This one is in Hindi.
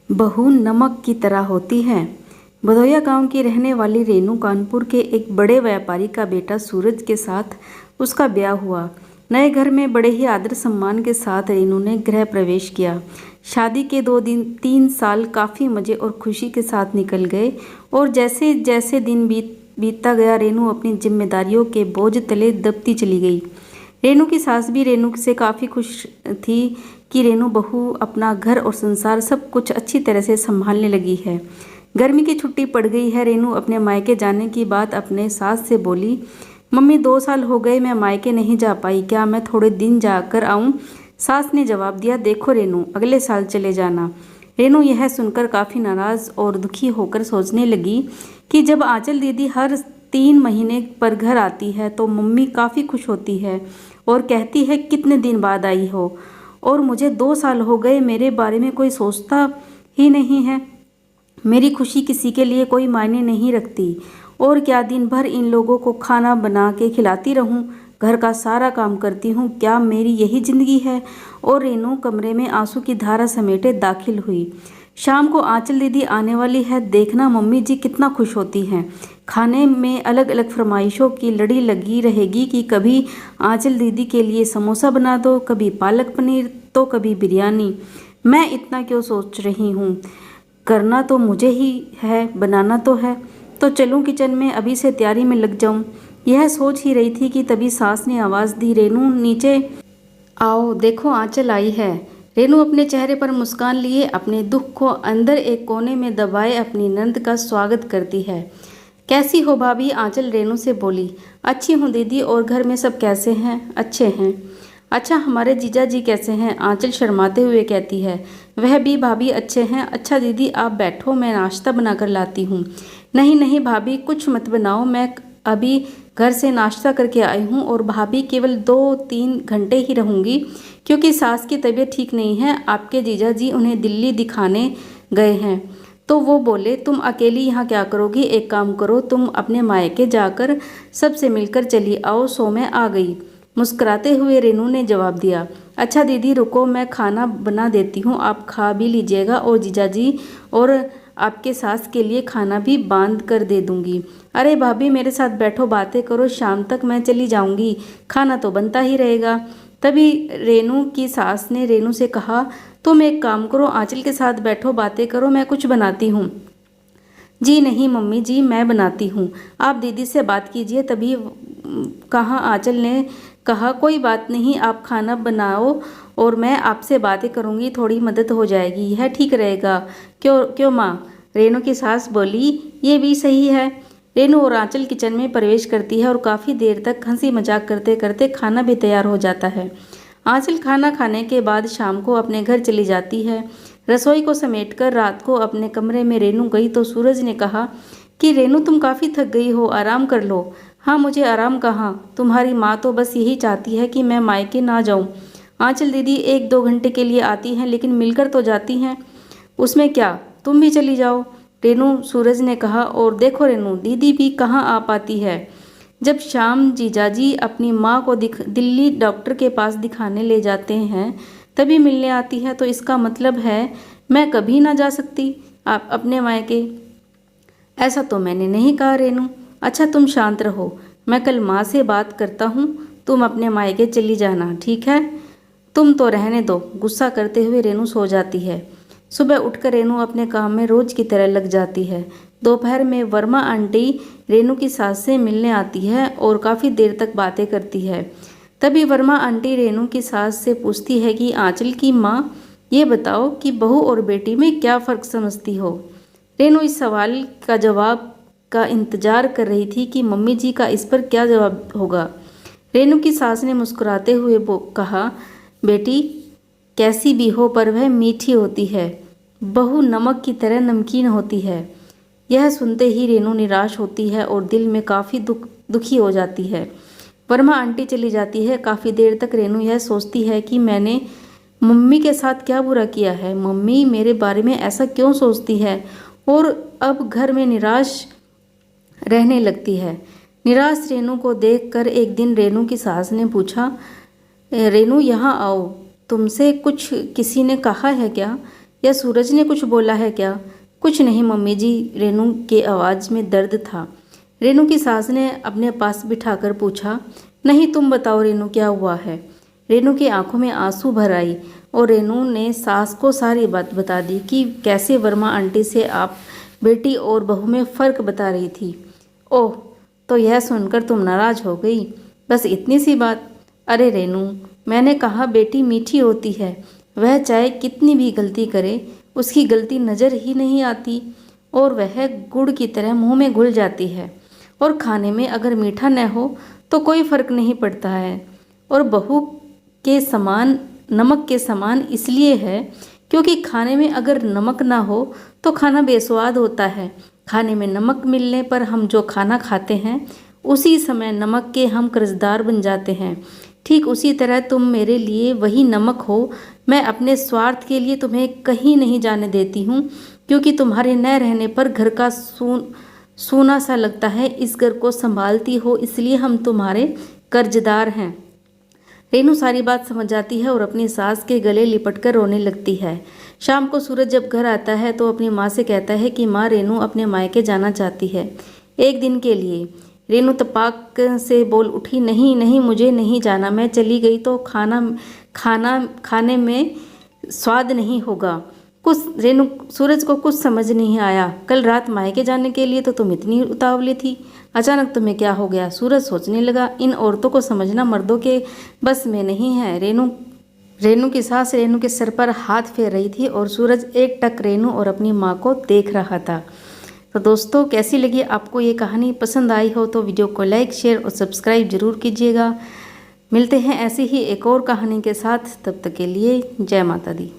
बहू नमक की तरह होती है। भदोहिया गांव की रहने वाली रेनू कानपुर के एक बड़े व्यापारी का बेटा सूरज के साथ उसका ब्याह हुआ। नए घर में बड़े ही आदर सम्मान के साथ रेनू ने गृह प्रवेश किया। शादी के 3 साल काफ़ी मज़े और खुशी के साथ निकल गए और जैसे जैसे दिन बीतता गया रेनू अपनी जिम्मेदारियों के बोझ तले दबती चली गई। रेनू की सास भी रेनू से काफ़ी खुश थी कि रेनू बहू अपना घर और संसार सब कुछ अच्छी तरह से संभालने लगी है। गर्मी की छुट्टी पड़ गई है। रेनू अपने मायके जाने की बात अपने सास से बोली। मम्मी 2 साल हो गए मैं मायके नहीं जा पाई, क्या मैं थोड़े दिन जाकर आऊँ? सास ने जवाब दिया, देखो रेनू, अगले साल चले जाना। रेनू यह सुनकर काफ़ी नाराज़ और दुखी होकर सोचने लगी कि जब आंचल दीदी हर 3 महीने पर घर आती है तो मम्मी काफ़ी खुश होती है और कहती है कितने दिन बाद आई हो, और मुझे 2 साल हो गए मेरे बारे में कोई सोचता ही नहीं है। मेरी खुशी किसी के लिए कोई मायने नहीं रखती, और क्या दिन भर इन लोगों को खाना बना के खिलाती रहूं, घर का सारा काम करती हूँ, क्या मेरी यही ज़िंदगी है? और रेनू कमरे में आंसू की धारा समेटे दाखिल हुई। शाम को आंचल दीदी आने वाली है, देखना मम्मी जी कितना खुश होती हैं। खाने में अलग अलग फरमाइशों की लड़ी लगी रहेगी कि कभी आंचल दीदी के लिए समोसा बना दो, कभी पालक पनीर तो कभी बिरयानी। मैं इतना क्यों सोच रही हूँ, करना तो मुझे ही है, बनाना तो है, तो चलूँ किचन में, अभी से तैयारी में लग जाऊँ। यह सोच ही रही थी कि तभी सास ने आवाज़ दी, रेनू नीचे आओ, देखो आंचल आई है। रेनू अपने चेहरे पर मुस्कान लिए अपने दुख को अंदर एक कोने में दबाए अपनी नंद का स्वागत करती है। कैसी हो भाभी? आंचल रेनू से बोली। अच्छी हूँ दीदी, और घर में सब कैसे हैं? अच्छे हैं। अच्छा, हमारे जीजा जी कैसे हैं? आंचल शर्माते हुए कहती है। वह भी भाभी अच्छे हैं। अच्छा दीदी आप बैठो, मैं नाश्ता बना कर लाती हूँ। नहीं नहीं भाभी, कुछ मत बनाओ, मैं अभी घर से नाश्ता करके आई हूँ और भाभी केवल 2-3 घंटे ही रहूँगी, क्योंकि सास की तबीयत ठीक नहीं है। आपके जीजा जी उन्हें दिल्ली दिखाने गए हैं। तो वो बोले तुम अकेली यहाँ क्या करोगी, एक काम करो, तुम अपने मायके जाकर सबसे मिलकर चली आओ। सो मैं आ गई, मुस्कुराते हुए रेनू ने जवाब दिया। अच्छा दीदी रुको, मैं खाना बना देती हूँ, आप खा भी लीजिएगा, और जीजा जी और आपके सास के लिए खाना भी बांध कर दे दूंगी। अरे भाभी मेरे साथ बैठो, बातें करो, शाम तक मैं चली जाऊंगी, खाना तो बनता ही रहेगा। तभी रेनू की सास ने रेनू से कहा, तुम एक काम करो, आंचल के साथ बैठो, बातें करो, मैं कुछ बनाती हूँ। जी नहीं मम्मी जी, मैं बनाती हूँ, आप दीदी से बात कीजिए। तभी कहा आंचल ने कहा, कोई बात नहीं, आप खाना बनाओ और मैं आपसे बातें करूँगी, थोड़ी मदद हो जाएगी, यह ठीक रहेगा। क्यों क्यों माँ? रेनू की सास बोली, ये भी सही है। रेनू और आंचल किचन में प्रवेश करती है और काफ़ी देर तक हंसी मजाक करते करते खाना भी तैयार हो जाता है। आंचल खाना खाने के बाद शाम को अपने घर चली जाती है। रसोई को समेटकर रात को अपने कमरे में रेनू गई तो सूरज ने कहा कि रेनू तुम काफ़ी थक गई हो, आराम कर लो। हाँ मुझे आराम कहाँ, तुम्हारी माँ तो बस यही चाहती है कि मैं मायके ना जाऊँ। आंचल दीदी 1-2 घंटे के लिए आती हैं, लेकिन मिलकर तो जाती हैं, उसमें क्या, तुम भी चली जाओ। रेनू सूरज ने कहा, और देखो रेनू, दीदी भी कहाँ आ पाती है। जब शाम जीजाजी अपनी माँ को दिल्ली डॉक्टर के पास दिखाने ले जाते हैं तभी मिलने आती है, तो इसका मतलब है मैं कभी ना जा सकती आप अपने मायके? ऐसा तो मैंने नहीं कहा रेनू। अच्छा तुम शांत रहो, मैं कल माँ से बात करता हूँ, तुम अपने मायके चली जाना, ठीक है? तुम तो रहने दो। गुस्सा करते हुए रेनू सो जाती है। सुबह उठकर रेनू अपने काम में रोज की तरह लग जाती है। दोपहर में वर्मा आंटी रेनू की सास से मिलने आती है और काफ़ी देर तक बातें करती है। तभी वर्मा आंटी रेनू की सास से पूछती है कि आंचल की माँ, ये बताओ कि बहू और बेटी में क्या फ़र्क समझती हो? रेनू इस सवाल का जवाब का इंतजार कर रही थी कि मम्मी जी का इस पर क्या जवाब होगा। रेनू की सास ने मुस्कुराते हुए कहा, बेटी कैसी भी हो पर वह मीठी होती है, बहू नमक की तरह नमकीन होती है। यह सुनते ही रेनू निराश होती है और दिल में काफ़ी दुखी हो जाती है। वर्मा आंटी चली जाती है। काफ़ी देर तक रेनू यह सोचती है कि मैंने मम्मी के साथ क्या बुरा किया है, मम्मी मेरे बारे में ऐसा क्यों सोचती है, और अब घर में निराश रहने लगती है। निराश रेनू को देखकर एक दिन रेनू की सास ने पूछा, रेनू यहाँ आओ, तुमसे कुछ किसी ने कहा है क्या? या सूरज ने कुछ बोला है क्या? कुछ नहीं मम्मी जी, रेनू के आवाज़ में दर्द था। रेनू की सास ने अपने पास बिठाकर पूछा, नहीं तुम बताओ रेनू क्या हुआ है? रेनू की आंखों में आंसू भर आई और रेनू ने सास को सारी बात बता दी कि कैसे वर्मा आंटी से आप बेटी और बहू में फ़र्क बता रही थी। ओह, तो यह सुनकर तुम नाराज़ हो गई? बस इतनी सी बात? अरे रेनू, मैंने कहा बेटी मीठी होती है, वह चाहे कितनी भी गलती करे उसकी गलती नज़र ही नहीं आती और वह गुड़ की तरह मुंह में घुल जाती है। और खाने में अगर मीठा न हो तो कोई फ़र्क नहीं पड़ता है। और बहू के समान नमक के समान इसलिए है क्योंकि खाने में अगर नमक ना हो तो खाना बेस्वाद होता है। खाने में नमक मिलने पर हम जो खाना खाते हैं उसी समय नमक के हम कर्जदार बन जाते हैं। ठीक उसी तरह तुम मेरे लिए वही नमक हो। मैं अपने स्वार्थ के लिए तुम्हें कहीं नहीं जाने देती हूँ क्योंकि तुम्हारे न रहने पर घर का सूना सा लगता है। इस घर को संभालती हो इसलिए हम तुम्हारे कर्जदार हैं। रेनू सारी बात समझ जाती है और अपनी सास के गले लिपटकर रोने लगती है। शाम को सूरज जब घर आता है तो अपनी माँ से कहता है कि माँ, रेनू अपने मायके जाना चाहती है, एक दिन के लिए। रेनू तपाक से बोल उठी, नहीं नहीं, मुझे नहीं जाना। मैं चली गई तो खाने में स्वाद नहीं होगा। सूरज को कुछ समझ नहीं आया। कल रात मायके जाने के लिए तो तुम इतनी उतावली थी, अचानक तुम्हें क्या हो गया? सूरज सोचने लगा, इन औरतों को समझना मर्दों के बस में नहीं है। रेनू की सास रेनू के सर पर हाथ फेर रही थी और सूरज एक टक रेनू और अपनी माँ को देख रहा था। तो दोस्तों, कैसी लगी आपको ये कहानी? पसंद आई हो तो वीडियो को लाइक, शेयर और सब्सक्राइब जरूर कीजिएगा। मिलते हैं ऐसी ही एक और कहानी के साथ, तब तक के लिए जय माता दी।